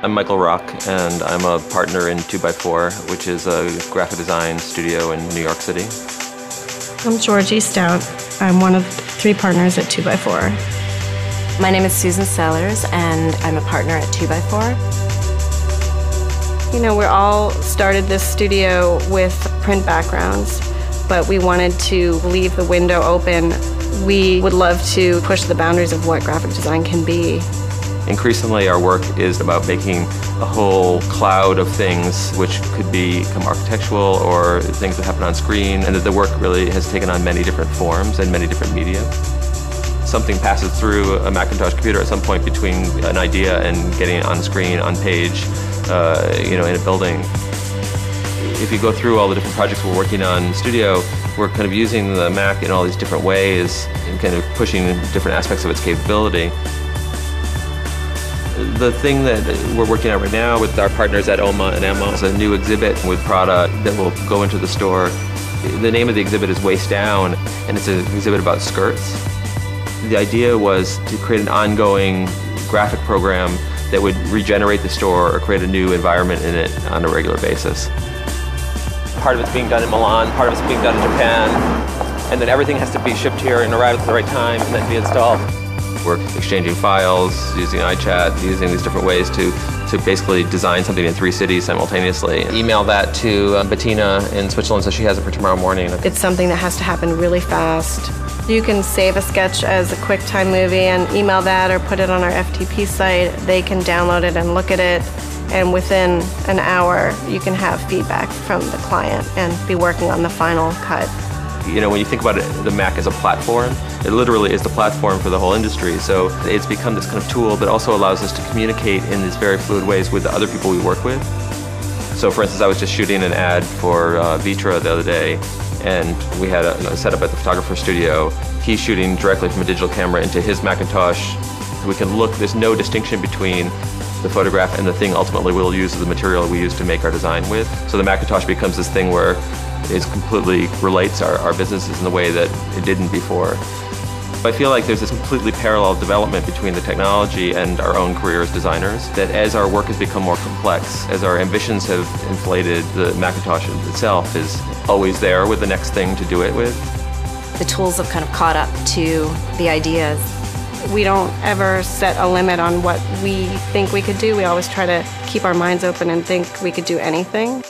I'm Michael Rock, and I'm a partner in 2x4, which is a graphic design studio in New York City. I'm Georgie Stout. I'm one of 3 partners at 2x4. My name is Susan Sellers, and I'm a partner at 2x4. You know, we all started this studio with print backgrounds, but we wanted to leave the window open. We would love to push the boundaries of what graphic design can be. Increasingly, our work is about making a whole cloud of things which could become architectural or things that happen on screen, and that the work really has taken on many different forms and many different media. Something passes through a Macintosh computer at some point between an idea and getting it on screen, on page, in a building. If you go through all the different projects we're working on in the studio, we're kind of using the Mac in all these different ways and kind of pushing different aspects of its capability. The thing that we're working on right now with our partners at OMA and EMMA is a new exhibit with product that will go into the store. The name of the exhibit is Waist Down, and it's an exhibit about skirts. The idea was to create an ongoing graphic program that would regenerate the store or create a new environment in it on a regular basis. Part of it's being done in Milan, part of it's being done in Japan, and then everything has to be shipped here and arrive at the right time and then be installed. We're exchanging files, using iChat, using these different ways to basically design something in 3 cities simultaneously. Email that to Bettina in Switzerland so she has it for tomorrow morning. It's something that has to happen really fast. You can save a sketch as a QuickTime movie and email that or put it on our FTP site. They can download it and look at it, and within an hour you can have feedback from the client and be working on the final cut. You know, when you think about it, the Mac as a platform, it literally is the platform for the whole industry. So it's become this kind of tool that also allows us to communicate in these very fluid ways with the other people we work with. So for instance, I was just shooting an ad for Vitra the other day, and we had a setup at the photographer's studio. He's shooting directly from a digital camera into his Macintosh. We can look, there's no distinction between the photograph and the thing ultimately we'll use as the material we use to make our design with. So the Macintosh becomes this thing where it completely relates our businesses in the way that it didn't before. I feel like there's this completely parallel development between the technology and our own career as designers, that as our work has become more complex, as our ambitions have inflated, the Macintosh itself is always there with the next thing to do it with. The tools have kind of caught up to the ideas. We don't ever set a limit on what we think we could do. We always try to keep our minds open and think we could do anything.